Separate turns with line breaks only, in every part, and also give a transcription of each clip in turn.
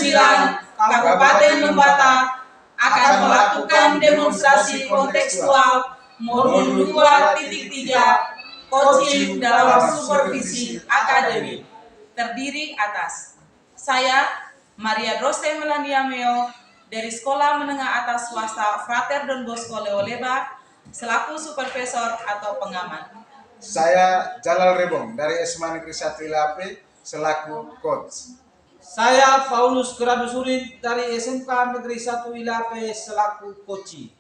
ke-9 Kabupaten Lembata akan melakukan demonstrasi kontekstual modul 2.3 coaching dalam supervisi akademik. Terdiri atas saya, Maria Drose Melaniameo, dari Sekolah Menengah Atas Swasta Frater Don Bosco Leoleba, selaku supervisor atau pengaman.
Saya Jalal Rebong dari SMA Negeri 1 Ilape, selaku coach.
Saya Paulus Keradusurin dari SMK Negeri 1 Ilape, selaku coach.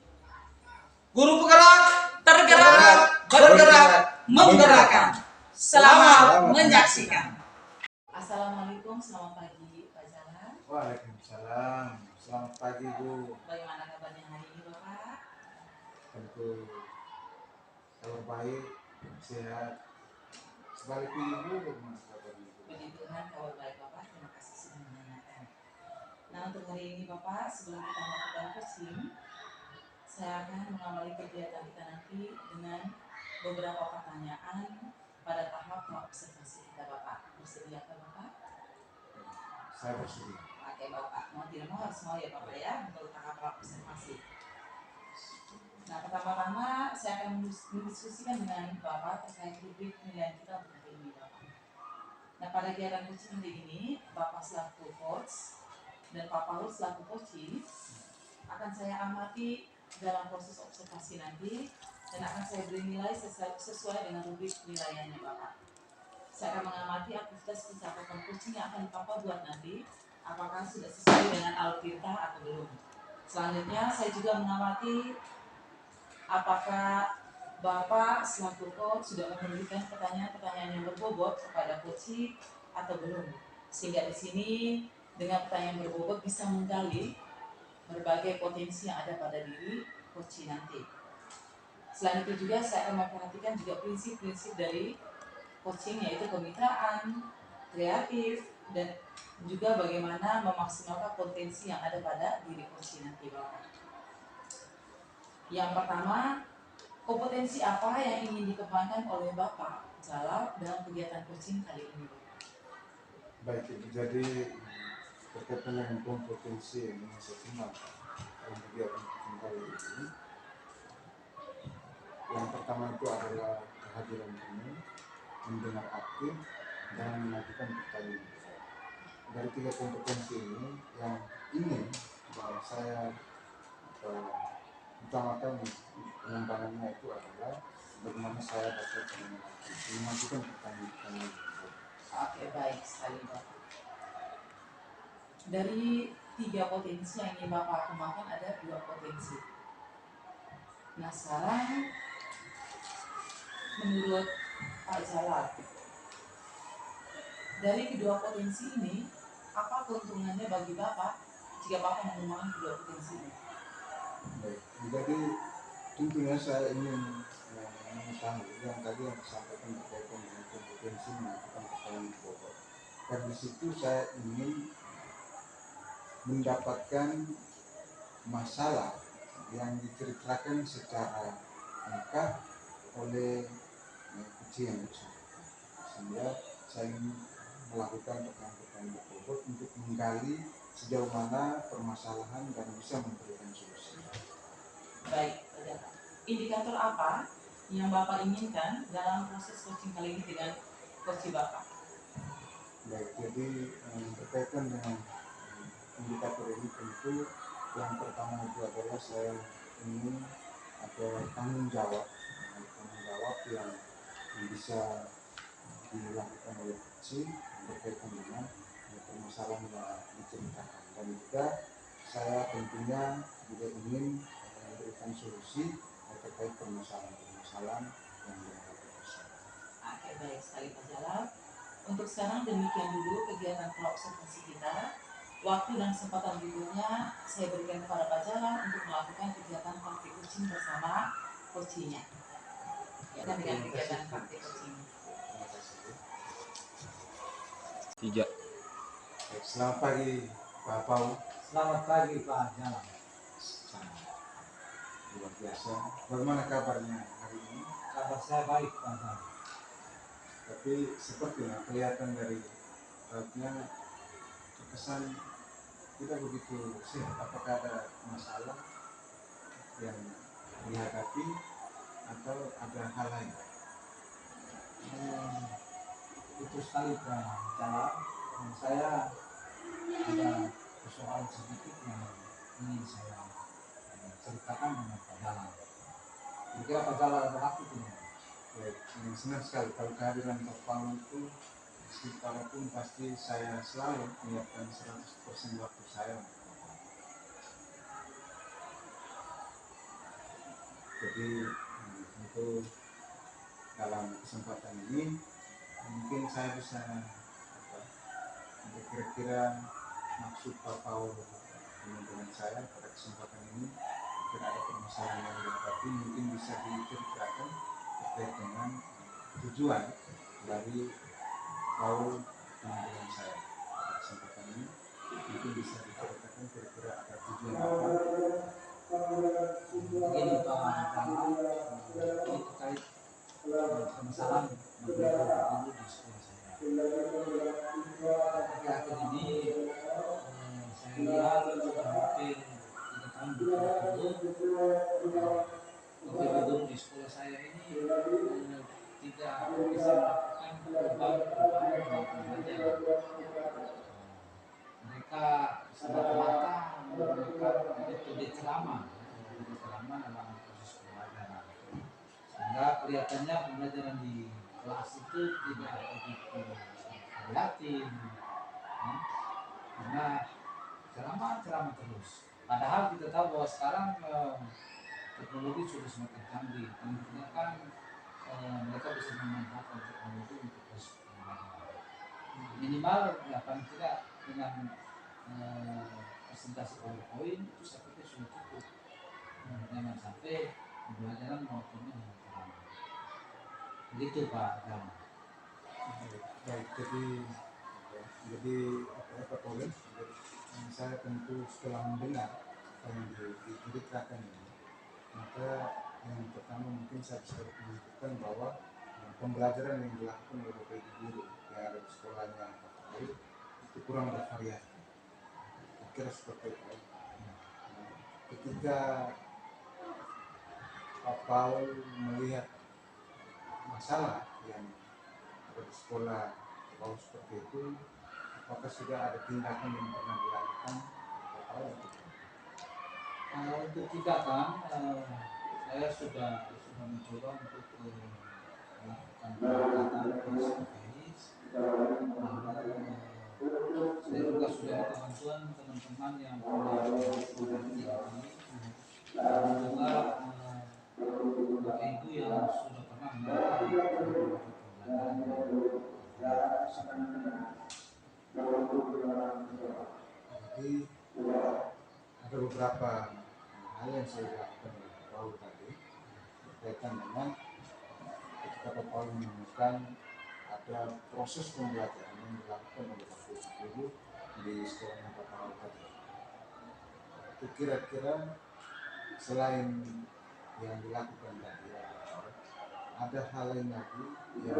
Guru penggerak,
tergerak, bergerak, menggerakkan. Selamat menyaksikan. Assalamualaikum, selamat pagi Pak Jalan.
Waalaikumsalam, selamat pagi Bu.
Bagaimana kabarnya hari ini Bapak?
Tentu kabar baik, sehat. Sebaliknya Ibu, bagaimana kabar Ibu?
Puji Tuhan, kabar baik Bapak, terima kasih sudah menanyakan. Nah, untuk hari ini Bapak, sebelum kita melakukan coaching, saya akan mengawali kegiatan kita nanti dengan beberapa pertanyaan pada tahap observasi kita Bapak. Bersediakah Bapak?
Saya bersedia.
Oke Bapak, mau tidak mau harus mau ya Bapak ya, untuk tahap observasi. Nah, pertama-tama saya akan mendiskusikan dengan Bapak terkait rubrik penilaian kita untuk hari ini Bapak. Nah, pada kegiatan coaching hari ini, Bapak selaku coach dan Pak Paulus selaku coaching akan saya amati dalam proses observasi nanti dan akan saya beri nilai sesuai dengan rubrik penilaiannya Bapak. Saya akan mengamati aktivitas pencatatan coaching yang akan Bapak buat nanti, apakah sudah sesuai dengan alur atau belum. Selanjutnya saya juga mengamati apakah Bapak selaku coach sudah memberikan pertanyaan-pertanyaan yang berbobot kepada coaching atau belum. Sehingga di sini dengan pertanyaan berbobot bisa menggali berbagai potensi yang ada pada diri coaching nanti. Selain itu juga saya akan memperhatikan juga prinsip-prinsip dari coaching, yaitu kemitraan, kreatif, dan juga bagaimana memaksimalkan potensi yang ada pada diri coaching nanti Bapak. Yang pertama, kompetensi apa yang ingin dikembangkan oleh Bapak Jalal dalam kegiatan coaching kali ini Bapak?
Baik, jadi berkaitan dengan kompetensi yang ingin saya kembangkan dalam kegiatan coaching kali ini, yang pertama itu adalah kehadiran penuh, mendengar aktif, dan mengajukan pertanyaan. Dari 3 kompetensi ini, yang ingin saya utamakan pengembangannya itu adalah bagaimana saya dapat mengajukan pertanyaan.
Oke, baik sekali Bapak. Dari 3 potensi yang ingin Bapak kembangkan ada 2 potensi. Nah, sekarang menurut Pak Jalal, dari kedua potensi ini, apa keuntungannya bagi Bapak jika Bapak mengembangkan kedua potensi ini?
Baik, jadi tentunya saya ingin mengetahui yang tadi yang disampaikan berkaitan dengan kompetensi mengajukan pertanyaan pokok. Dan di situ saya ingin mendapatkan masalah yang diceritakan secara lengkap oleh coaching yang bersangkutan, sehingga saya ingin melakukan pertanyaan-pertanyaan pokok untuk menggali sejauh mana permasalahan dan bisa memberikan solusi.
Baik, indikator apa yang Bapak inginkan dalam proses coaching kali ini dengan coach Bapak?
Baik, jadi berkaitan dengan indikator ini tentu yang pertama itu adalah saya ingin ada tanggung jawab yang bisa dilakukan oleh coaching berkaitan dengan permasalahan yang diceritakan, dan juga saya tentunya juga ingin memberikan solusi terkait permasalahan yang dihadapi tersebut.
Oke, baik sekali Pak Jalal. Untuk sekarang demikian dulu kegiatan praobservasi kita. Waktu dan kesempatan berikutnya saya berikan kepada Pak Jalal untuk melakukan kegiatan praktik coaching bersama coachingnya. Ya, dengan kegiatan praktik coaching.
Terima kasih.
3.
Selamat pagi Pak Paul.
Selamat pagi Pak Jalan.
Luar biasa. Bagaimana kabarnya hari ini?
Kabar saya baik Pak Jalan.
Tapi sepertinya kelihatan dari rautnya terkesan tidak begitu sehat. Apakah ada masalah yang dihadapi atau ada hal lain?
Eh, itu sekali Pak Jalan. Saya ada persoalan sedikit yang ingin saya ceritakan dengan Pak Jalan. Kira-kira Pak Jalan ada waktu tidak?
Baik, senang sekali kalau kehadiran Pak Paul itu pun pasti saya selalu menyiapkan 100% waktu saya untuk Pak Paul. Jadi untuk dalam kesempatan ini mungkin saya bisa untuk kira-kira maksud Pak Paul dengan saya pada kesempatan ini, mungkin ada permasalahan yang dihadapi, mungkin bisa diceritakan terkait dengan tujuan dari Paul dengan saya pada kesempatan ini, mungkin bisa diceritakan kira-kira ada tujuan apa.
Begini Pak Jalan, ini terkait permasalahan masalah guru di sekolah saya. Akhir-akhir ini saya lihat sudah hampir 3 tahun guru di sekolah saya ini tidak bisa melakukan perubahan dalam pembelajaran. Mereka semata-mata menggunakan metode ceramah dalam proses pembelajaran. Sehingga kelihatannya pembelajaran di kelas itu tidak begitu prihatin, ya. Karena ceramah terus. Padahal kita tahu bahwa sekarang teknologi sudah semakin canggih, tentunya kan mereka bisa memanfaatkan teknologi untuk proses pembelajaran. Minimal ya paling tidak dengan presentasi PowerPoint itu saya pikir sudah cukup. Jangan sampai pembelajaran monotonnya hanya ceramah. Begitu Pak Dam.
Baik, jadi apa boleh? Saya tentu setelah mendengar yang diceritakan ini, maka yang pertama mungkin saya bisa menunjukkan bahwa pembelajaran yang dilakukan oleh Bapak Ibu guru yang ada di sekolahnya Pak Paul itu kurang bervariasi. Kira seperti itu. Ketika Pak Paul melihat masalah yang ada di sekolah Paul seperti itu, apakah sudah ada tindakan yang pernah dilakukan Pak Paul?
Untuk tindakan saya sudah mencoba untuk melakukan pendekatan psikologis. Lalu saya juga sudah minta bantuan teman-teman yang punya pengalaman tinggi, dan juga Bapak Ibu yang sudah pernah melakukan pembelajaran
Jadi ada beberapa hal yang saya lakukan oleh Pak Paul tadi berkaitan dengan ketika Pak Paul menemukan ada proses pembelajaran yang dilakukan oleh Bapak Ibu guru di sekolahnya Pak Paul tadi. Itu kira-kira selain yang dilakukan tadi ada hal lain lagi yang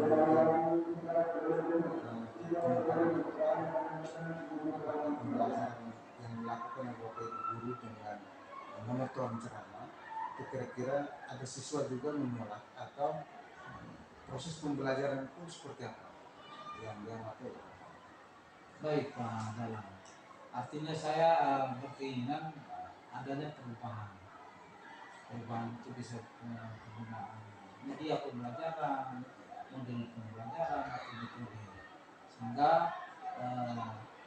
pembelajaran yang dilakukan oleh Bapak Ibu guru dengan monoton ceramah, itu kira-kira ada siswa juga menolak atau proses pembelajaran itu seperti apa yang dia pakai?
Baik Pak Dalam. Artinya saya berkeinginan adanya perubahan. Perubahan itu bisa penggunaan media pembelajaran, model pembelajaran atau metode, sehingga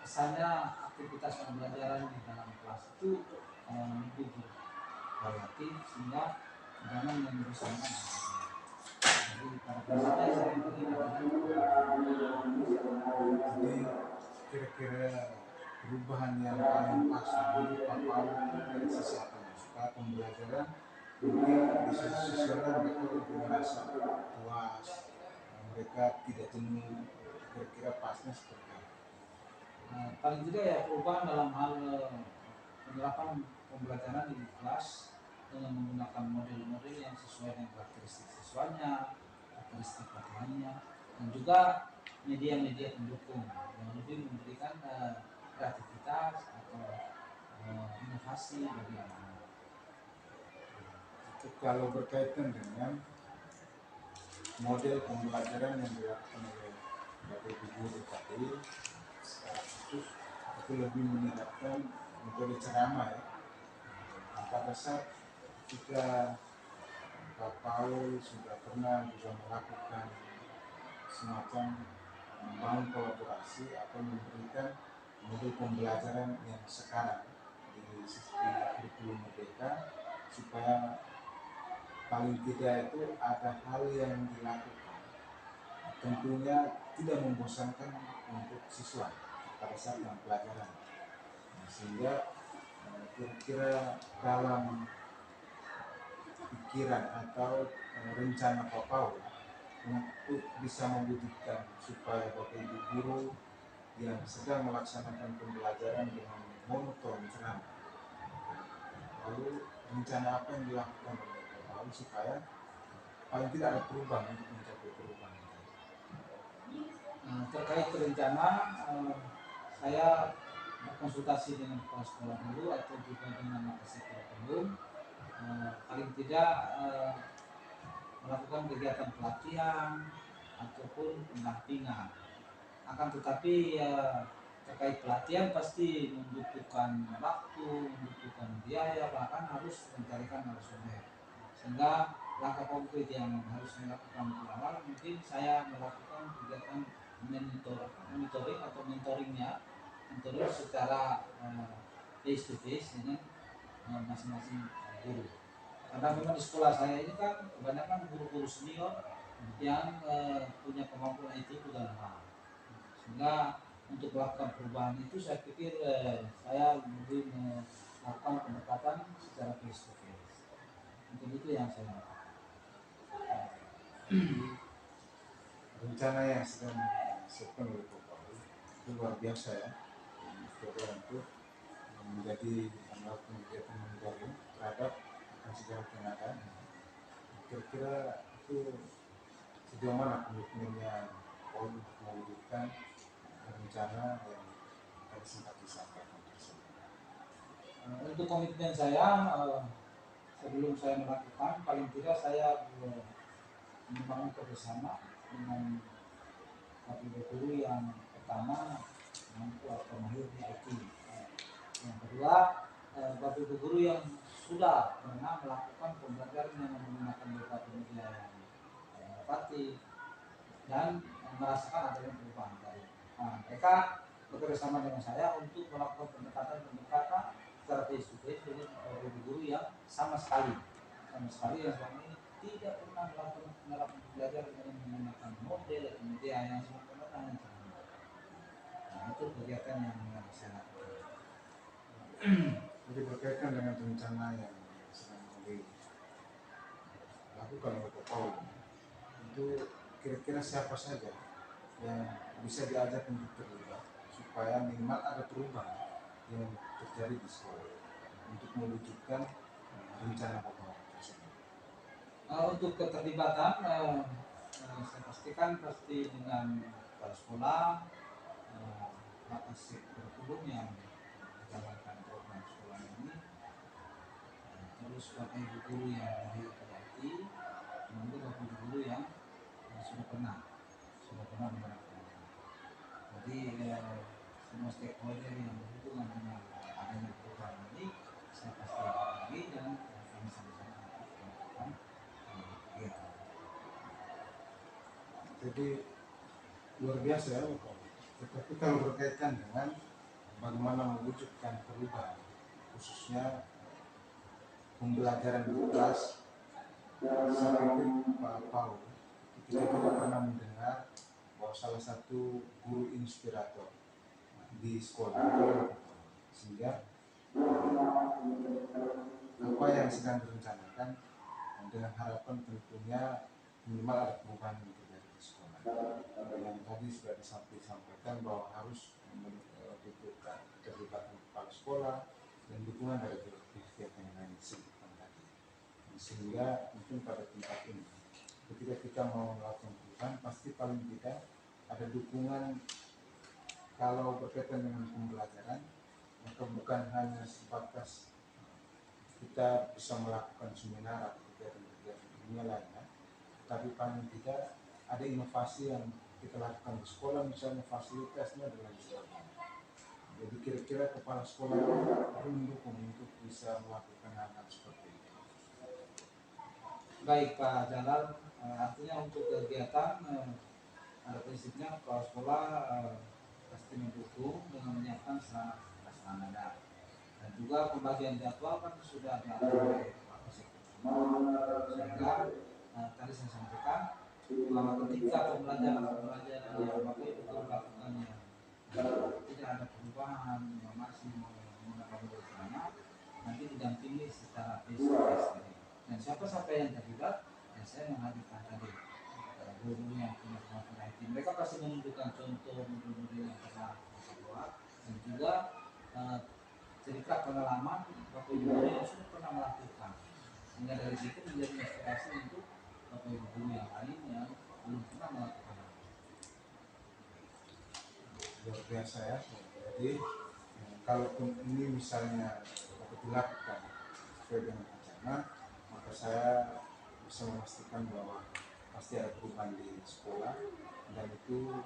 kesannya aktivitas pembelajaran di dalam kelas itu lebih bervariatif, sehingga jangan yang bersamaan. Jadi pada prinsipnya saya ingin
Jadi kira-kira perubahan yang paling pas menurut Pak Paul dari sisi apa? Supaya pembelajaran mungkin di sisi siswa mereka lebih merasa puas, mereka tidak jenuh, kira-kira pasnya seperti apa?
paling tidak ya perubahan dalam hal penerapan pembelajaran di kelas dengan menggunakan model-model yang sesuai dengan karakteristik siswanya, karakteristik pelajarannya, dan juga media-media pendukung yang lebih memberikan kreativitas atau motivasi bagi anak-anak.
Itu kalau berkaitan dengan model pembelajaran yang dilakukan oleh Bapak Ibu guru tadi secara khusus itu lebih menerapkan metode ceramah ya. Pada saat ketika Pak Paul sudah pernah juga melakukan semacam membangun kolaborasi atau memberikan model pembelajaran yang sekarang di sistem kurikulum Merdeka, supaya paling tidak itu ada hal yang dilakukan tentunya tidak membosankan untuk siswa pada saat pelajaran. Sehingga kira-kira dalam pikiran atau rencana Pak Paul untuk bisa mewujudkan supaya Bapak Ibu guru yang sedang melaksanakan pembelajaran dengan monoton ceramah, lalu rencana apa yang dilakukan oleh Pak Paul supaya paling tidak ada perubahan untuk mencapai perubahan.
Terkait rencana, saya berkonsultasi dengan kepala sekolah dulu atau juga dengan Makassar Kurikulum, paling tidak melakukan kegiatan pelatihan ataupun pendampingan. Akan tetapi terkait pelatihan pasti membutuhkan waktu, membutuhkan biaya, bahkan harus mencarikan narasumber. Sehingga langkah konkret yang harus saya lakukan di awal, mungkin saya melakukan kegiatan monitoring atau mentoring secara face to face dengan masing-masing guru. Karena memang di sekolah saya ini kan kebanyakan guru-guru senior yang punya kemampuan itu dalam hal. Sehingga untuk melakukan perubahan itu saya pikir saya lebih melakukan pendekatan secara face to face. Mungkin itu yang saya lakukan.
Rencana yang sedang disiapkan oleh Pak Paul itu luar biasa ya, coba untuk menjadi melakukan kegiatan monitoring terhadap segala tenaga. Kira-kira itu sejauh mana komitmennya Paul untuk mewujudkan rencana yang tadi sempat disampaikan tersebut?
Untuk komitmen saya, sebelum saya melakukan, paling tidak saya membangun kerjasama dengan guru yang pertama mampu atau mahir di IT. Yang kedua, Bapak guru yang sudah pernah melakukan pembelajaran yang menggunakan beberapa media yang inovatif dan merasakan adanya perubahan tadi. Mereka bekerjasama dengan saya untuk melakukan pendekatan secara face to face dengan guru yang sama sekali yang selama ini tidak pernah melakukan pembelajaran dengan menggunakan model atau media yang sempurna. Itu kegiatan yang saya lakukan.
Jadi berkaitan dengan rencana yang sedang dilakukan oleh Pak Paul, itu kira-kira siapa saja yang bisa diajak untuk terlibat supaya minimal ada perubahan yang terjadi di sekolah untuk mewujudkan rencana Pak Paul tersebut?
Untuk keterlibatan, saya pastikan pasti dengan kepala sekolah, Makassar Kurikulum yang menjalankan program sekolah ini, terus Bapak Ibu guru yang mahir IT, dan Bapak Ibu guru yang sudah pernah menerapkan. Jadi semua stakeholder yang berhubungan dengan adanya program ini saya pasti lagi dan kami sama-sama melakukan kegiatan.
Jadi luar biasa ya Pak. Tetapi kalau berkaitan dengan bagaimana mewujudkan perubahan, khususnya pembelajaran di kelas, saya pikir Pak Paul kita juga pernah mendengar bahwa salah satu guru inspirator di sekolah itu adalah Pak Paul. Sehingga apa yang sedang direncanakan dengan harapan tentunya minimal ada perubahan yang terjadi di sekolah. Yang tadi sudah disampaikan bahwa harus dibutuhkan keterlibatan kepala sekolah dan dukungan dari pihak yang lain disebutkan tadi. Sehingga mungkin pada tempat ini ketika kita mau melakukan perubahan pasti paling tidak ada dukungan. Kalau berkaitan dengan pembelajaran, maka bukan hanya sebatas kita bisa melakukan seminar atau kegiatan-kegiatan ilmiah lainnya, tapi paling tidak ada inovasi yang kita lakukan di sekolah, misalnya fasilitasnya dan lain sebagainya. Jadi kira-kira kepala sekolah perlu mendukung untuk bisa melakukan hal-hal seperti itu.
Baik Pak Jalal, artinya untuk kegiatan ada prinsipnya kepala sekolah pasti mendukung dengan menyiapkan sarana prasarana, dan juga pembagian jadwal kan sudah diatur oleh Pak Sekjen, sehingga tadi saya sampaikan bahwa ketika pembelajaran yang Bapak Ibu guru lakukannya tidak ada perubahan yang masih menggunakan model sama, nanti didampingi secara face to face tadi. Dan siapa yang terlibat, ya saya menghadirkan tadi guru yang punya kemampuan IT. Mereka pasti menunjukkan contoh modul-modul yang pernah mereka buat, dan juga cerita pengalaman Bapak Ibu guru yang sudah pernah melakukan, sehingga dari situ menjadi inspirasi untuk Bapak Ibu guru yang lain yang belum pernah melakukan.
Luar biasa ya. Jadi kalaupun ini misalnya dapat dilakukan sesuai dengan rencana, maka saya bisa memastikan bahwa pasti ada perubahan di sekolah, dan itu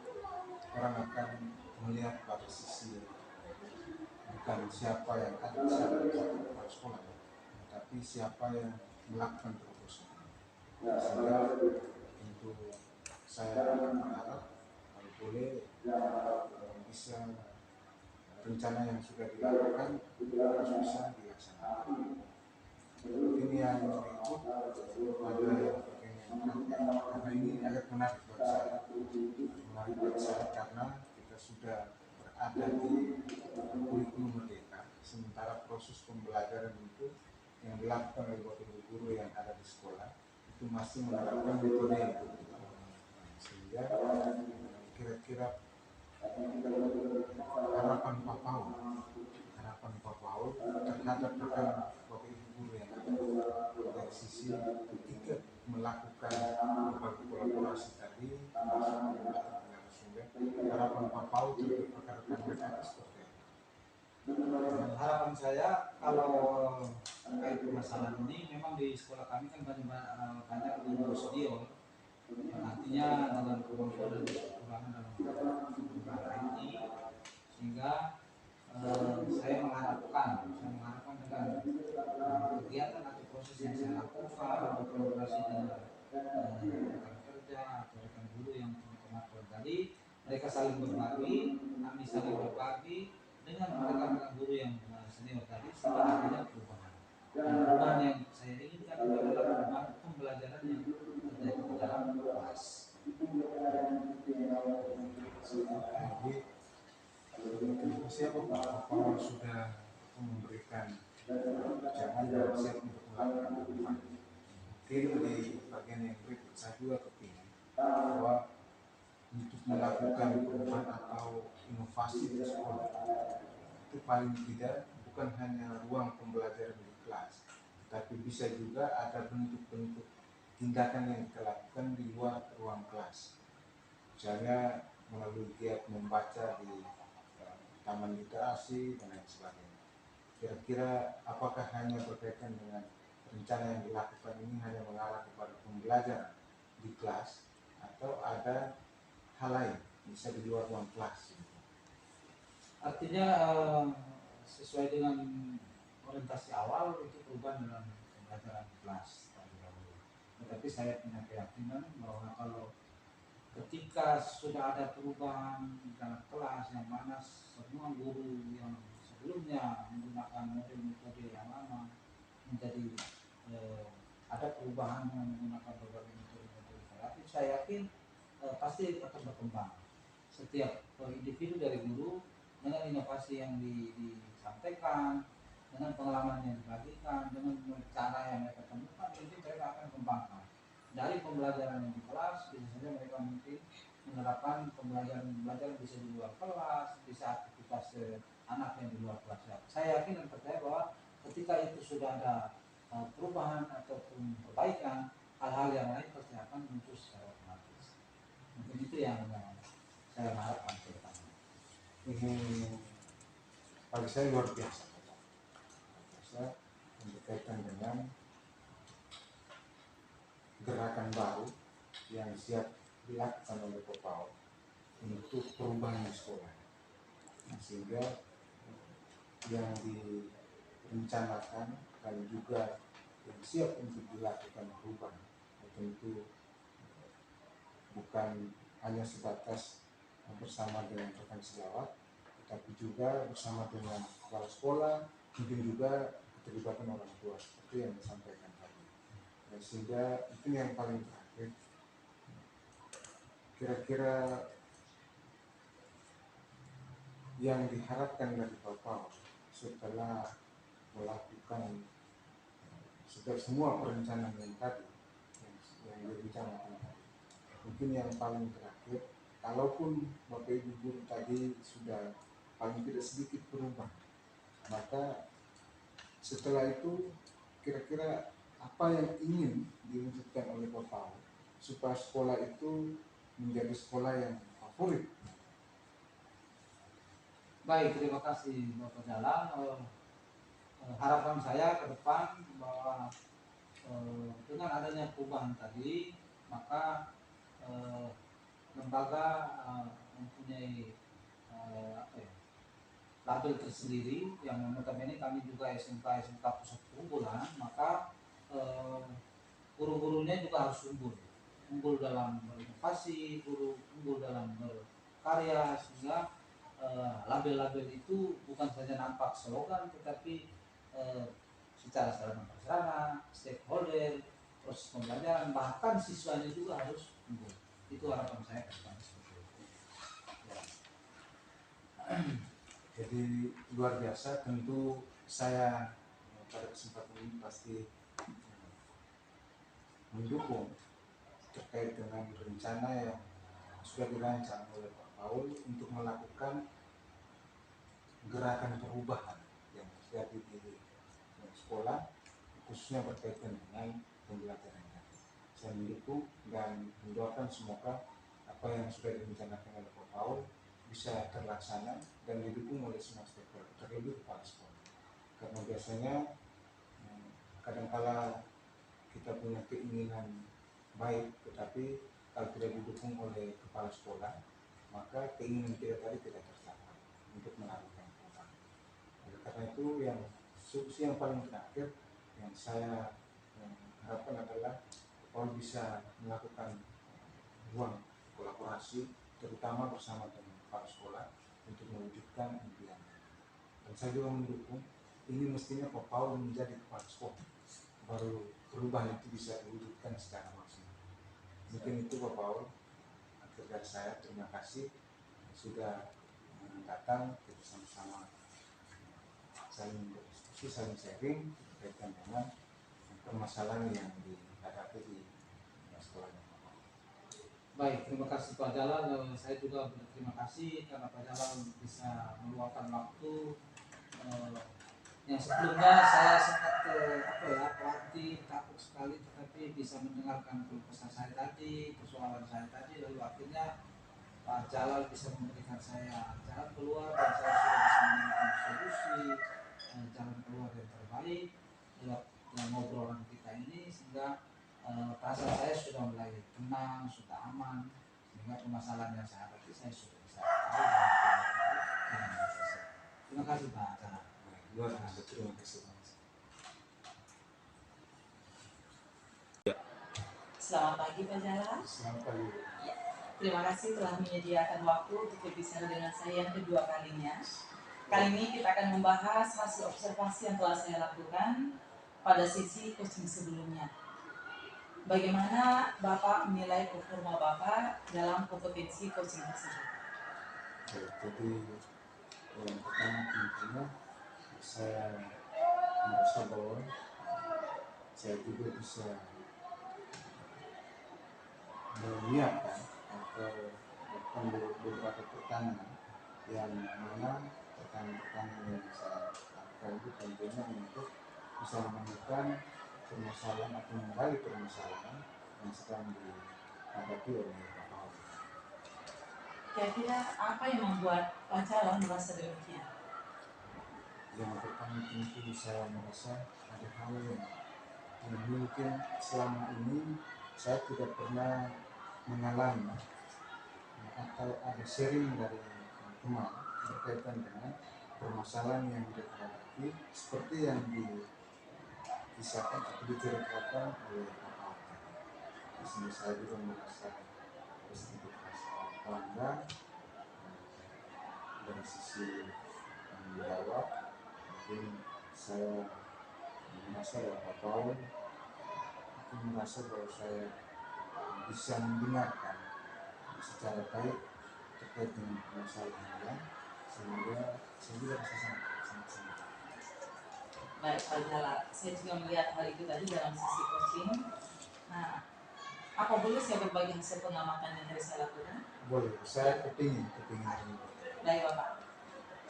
orang akan melihat pada sisi bukan siapa yang ada di kepala sekolah, tapi siapa yang melakukan proposal. Sehingga untuk saya berharap kalau boleh bisa rencana yang sudah dilakukan harus bisa dilaksanakan. Ini yang berikut pada bagian yang terakhir, karena ini agak menarik buat saya. Menarik buat saya karena kita sudah berada di kurikulum merdeka, sementara proses pembelajaran itu yang dilakukan oleh Bapak Ibu guru yang ada di sekolah itu masih menerapkan metode yang berbeda. Sehingga kira-kira harapan Pak Paul terhadap rekan Bapak Ibu guru yang ada dari sisi ketika melakukan berbagai kolaborasi tadi, termasuk dengan narasumber, harapan Pak Paul terhadap rekan-rekan mereka seperti apa?
Harapan saya kalau terkait permasalahan ini, memang di sekolah kami kan banyak guru senior, artinya dengan kemampuan dan kekurangan dalam penggunaan IT, sehingga saya mengharapkan dengan kegiatan atau proses yang saya lakukan berkolaborasi dengan rekan kerja atau rekan guru yang punya kemampuan tadi, mereka saling berbagi, kami saling berbagi dengan rekan-rekan guru yang senior tadi, sehingga adanya perubahan. Dan perubahan yang saya inginkan itu adalah perubahan pembelajaran yang terjadi di dalam kelas.
Jadi terima kasih Pak Paul sudah memberikan jangan dan siap untuk melakukan perubahan. Mungkin di bagian yang berikut saya juga kepingin bahwa untuk melakukan perubahan atau inovasi di sekolah itu paling tidak bukan hanya ruang pembelajaran di kelas, tapi bisa juga ada bentuk-bentuk tindakan yang kita lakukan di luar ruang kelas, misalnya melalui giat membaca di taman literasi dan lain sebagainya. Kira-kira apakah hanya berkaitan dengan rencana yang dilakukan ini hanya mengarah kepada pembelajaran di kelas, atau ada hal lain bisa di luar ruang kelas?
Artinya sesuai dengan orientasi awal itu perubahan dalam pembelajaran kelas terlebih dahulu. Tetapi saya punya keyakinan bahwa kalau ketika sudah ada perubahan dalam kelas yang mana semua guru yang sebelumnya menggunakan metode yang lama menjadi ada perubahan yang menggunakan berbagai metode kreatif, saya yakin pasti akan berkembang. Setiap individu dari guru dengan inovasi yang disampaikan, dengan pengalaman yang dibagikan, dengan cara yang mereka temukan, tentu mereka akan kembangkan. Dari pembelajaran yang di kelas, bisa saja mereka mungkin menerapkan pembelajaran bisa di luar kelas, bisa aktivitas anak yang di luar kelas. Saya yakin dan percaya bahwa ketika itu sudah ada perubahan ataupun perbaikan, hal-hal yang lain pasti akan muncul secara otomatis. Mungkin itu yang saya harapkan ke depan.
Ini bagi saya luar biasa. yang berkaitan dengan gerakan baru yang siap dilakukan oleh PAUD untuk perubahan di sekolah. Nah, sehingga yang direncanakan dan juga yang siap untuk dilakukan perubahan tentu bukan hanya sebatas bersama dengan rekan sejawat, tetapi juga bersama dengan kepala sekolah, mungkin juga keterlibatan orang tua seperti yang disampaikan tadi. Dan sehingga itu yang paling terakhir, kira-kira yang diharapkan dari Bapak setelah melakukan semua perencanaan yang tadi yang direncanakan tadi. Mungkin yang paling terakhir, kalaupun Bapak Ibu guru tadi sudah paling tidak sedikit berubah, maka setelah itu kira-kira apa yang ingin diwujudkan oleh Bapak supaya sekolah itu menjadi sekolah yang favorit.
Baik, terima kasih Bapak Jalan. Harapan saya ke depan bahwa dengan adanya perubahan tadi, maka lembaga mempunyai label tersendiri yang notabene kami juga SMK pusat keunggulan, maka guru-gurunya juga harus unggul dalam berinovasi, guru unggul dalam berkarya, sehingga label-label itu bukan saja nampak slogan, tetapi secara sarana prasarana, stakeholder, proses pembelajaran, bahkan siswanya juga harus unggul. Itu harapan saya ke depan seperti itu. Ya.
Jadi luar biasa, tentu saya pada kesempatan ini pasti mendukung terkait dengan rencana yang sudah dirancang oleh Pak Paul untuk melakukan gerakan perubahan yang terjadi di sekolah, khususnya berkaitan dengan pembelajaran. Saya mendukung dan mendoakan semoga apa yang sudah direncanakan oleh Pak Paul bisa terlaksana dan didukung oleh semua stakeholder, terlebih kepala sekolah. Karena biasanya kadangkala kita punya keinginan baik, tetapi kalau tidak didukung oleh kepala sekolah, maka keinginan kita tadi tidak tercapai untuk melakukan perubahan. Oleh karena itu, yang solusi yang paling terakhir yang saya harapkan adalah kalau bisa melakukan ruang kolaborasi, terutama bersama dengan kepala sekolah untuk mewujudkan impian. Dan saya juga mendukung ini mestinya Pak Paul menjadi kepala sekolah, baru perubahan itu bisa diwujudkan secara maksimal. Mungkin itu Pak Paul. Akhir dari saya, terima kasih sudah datang, kita sama-sama saling berdiskusi, saling sharing berkaitan dengan permasalahan yang dihadapi di sekolah.
Baik, terima kasih Pak Jalan. Saya juga berterima kasih karena Pak Jalan bisa meluangkan waktu yang sebelumnya saya sangat khawatir, takut sekali, tetapi bisa mendengarkan keluh kesah saya tadi, persoalan saya tadi, lalu akhirnya Pak Jalal bisa memberikan saya jalan keluar dan saya sudah bisa menemukan solusi jalan keluar yang terbaik lewat ngobrolan kita ini, sehingga perasaan saya sudah mulai tenang, sudah aman, sehingga permasalahan yang saya hadapi saya sudah bisa tahu dan selesai. Terima kasih Pak Jalal.
Luar biasa, terima kasih.
Selamat pagi Pak Jalan.
Selamat pagi.
Ya, terima kasih telah menyediakan waktu untuk berbicara dengan saya yang kedua kalinya. Kali ini kita akan membahas hasil observasi yang telah saya lakukan pada sesi coaching sebelumnya. Bagaimana Bapak menilai performa Bapak dalam kompetensi coaching tersebut?
Jadi yang pertama tentunya saya merasa bahwa saya juga bisa menyiapkan atau melakukan beberapa pertanyaan yang mana pertanyaan-pertanyaan yang saya lakukan itu tentunya untuk bisa menemukan permasalahan atau menggali permasalahan yang sedang dihadapi oleh Bapak.
Kira-kira apa yang membuat Pak Jalan merasa demikian?
Yang pertama tentu saya merasa ada hal yang mungkin selama ini saya tidak pernah mengalami atau ada sharing dari teman berkaitan dengan permasalahan yang mereka hadapi seperti yang dikisahkan atau diceritakan oleh Bapak. Di sini saya juga merasa sedikit rasa bangga dari sisi tanggung jawab. Mungkin saya merasa bahwa aku merasa bahwa saya bisa mendengarkan secara baik terkait dengan permasalahan sehingga saya juga bisa sangat
Baik Pak Jala, saya juga melihat hal itu tadi dalam sisi coaching. Nah, apa boleh saya berbagi hasil pengamatan yang tadi saya lakukan?
boleh, saya kepingin
Baik Bapak,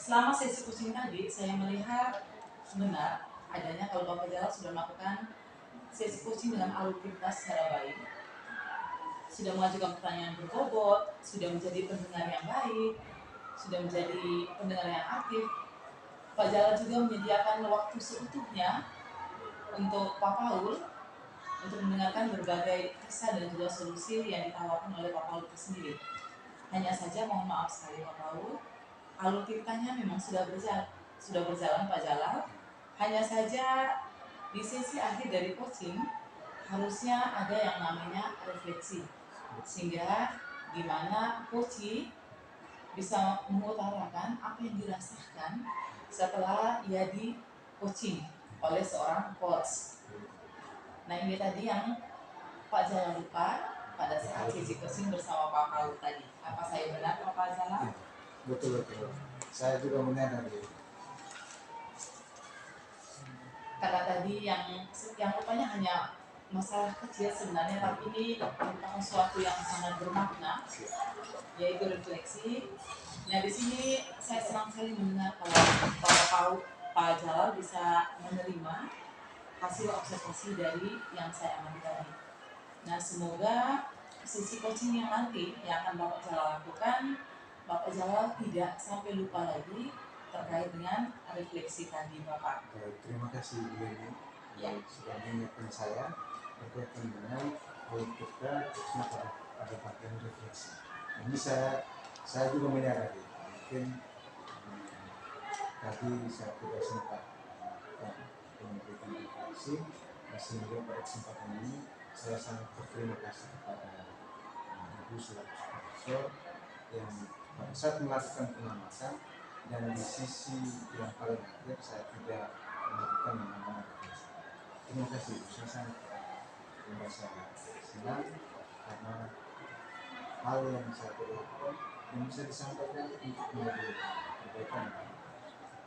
selama sesi coaching tadi saya melihat benar adanya kalau Bapak Jala sudah melakukan sesi coaching dengan aluritas secara baik, sudah mengajukan pertanyaan berbobot, sudah menjadi pendengar yang baik, sudah menjadi pendengar yang aktif. Pak Jala juga menyediakan waktu seutuhnya untuk Pak Paul untuk mendengarkan berbagai kisah dan juga solusi yang ditawarkan oleh Pak Paul itu sendiri. Hanya saja mohon maaf sekali Pak Paul, alur ceritanya memang sudah berjalan Pak Jala. Hanya saja di sesi akhir dari coaching harusnya ada yang namanya refleksi, sehingga gimana coach bisa mengutarakan apa yang dirasakan setelah ia di coaching oleh seorang coach. Nah ini tadi yang Pak Jala lupa pada saat sesi coaching bersama Pak Paul tadi. Apa saya benar Pak Jala?
betul. Saya juga menyadari
Karena tadi yang rupanya hanya masalah kecil sebenarnya, tapi ini merupakan sesuatu yang sangat bermakna, yaitu refleksi. Nah di sini saya senang sekali mendengar kalau Pak Jalal bisa menerima hasil observasi dari yang saya amati tadi. Nah semoga sesi coaching yang nanti yang akan Bapak Jalal lakukan, Bapak Jalal tidak sampai lupa lagi terkait dengan refleksi tadi Bapak.
terima kasih Bu Leni sudah mengingatkan saya berkaitan dengan kalau kita terusnya pada bagian refleksi. Ini saya juga menyadari mungkin tadi saya tidak sempat memberikan refleksi sehingga pada kesempatan ini saya sangat berterima kasih kepada Ibu selaku supervisor yang pada saat melakukan pengamatan dan di sisi yang paling akhir saya tidak melakukan yang namanya refleksi. Terima kasih, saya sangat merasa senang karena hal yang saya lakukan yang bisa disampaikan untuk menjadi perbaikan.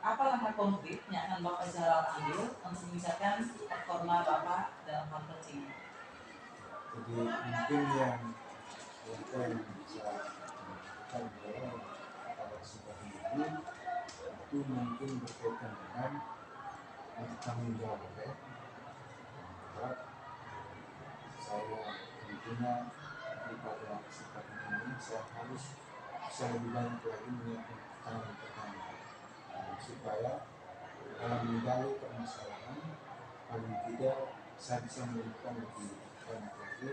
Apa langkah konkret yang akan Bapak Jalal ambil untuk meningkatkan performa Bapak dalam hal coaching?
Jadi mungkin yang saya bisa lakukan adalah pada kesempatan ini itu mungkin berkaitan dengan tanggung jawab ya. Saya tentunya pada kesempatan ini saya harus bisa lebih banyak lagi menyiapkan pertanyaan-pertanyaan supaya dalam menggali permasalahan paling tidak saya bisa menemukan lebih banyak lagi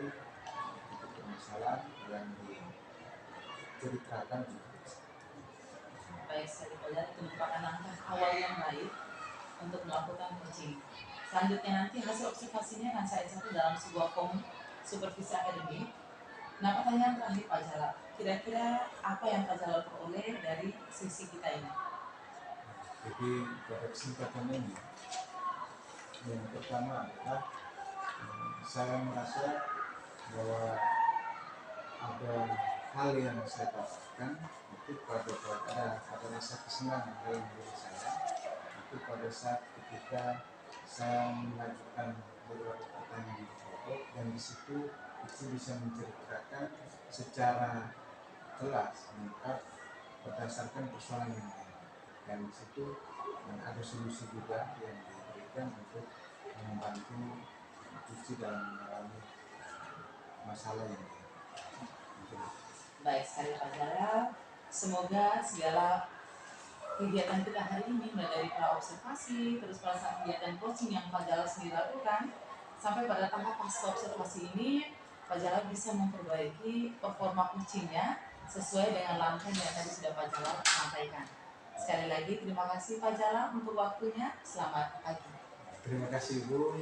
titik permasalahan yang diceritakan di
Baik sekali Pak Jalal, itu merupakan langkah awal yang baik untuk melakukan coaching. Selanjutnya nanti hasil observasinya akan saya catat dalam sebuah form supervisi akademik. Nah pertanyaan terakhir Pak Jalal, kira-kira apa yang Pak Jalal peroleh dari sesi kita ini?
Jadi pada kesempatan ini yang pertama adalah saya merasa bahwa ada hal yang saya dapatkan itu pada rasa kesenangan dalam diri saya itu pada saat ketika saya mengajukan beberapa pertanyaan di foto dan di situ itu bisa menceritakan secara jelas lengkap berdasarkan persoalan yang ada dan di situ ada solusi juga yang diberikan untuk membantu institusi dalam mengalami masalah yang
Baik sekali Pak Jalal, semoga segala kegiatan kita hari ini, mulai dari pra observasi, terus pada kegiatan coaching yang Pak Jalal sendiri lakukan, sampai pada tahap pasca observasi ini, Pak Jalal bisa memperbaiki performa coachingnya sesuai dengan langkah yang tadi sudah Pak Jalal sampaikan. Sekali lagi terima kasih Pak Jalal untuk waktunya. Selamat pagi.
Terima kasih Bu.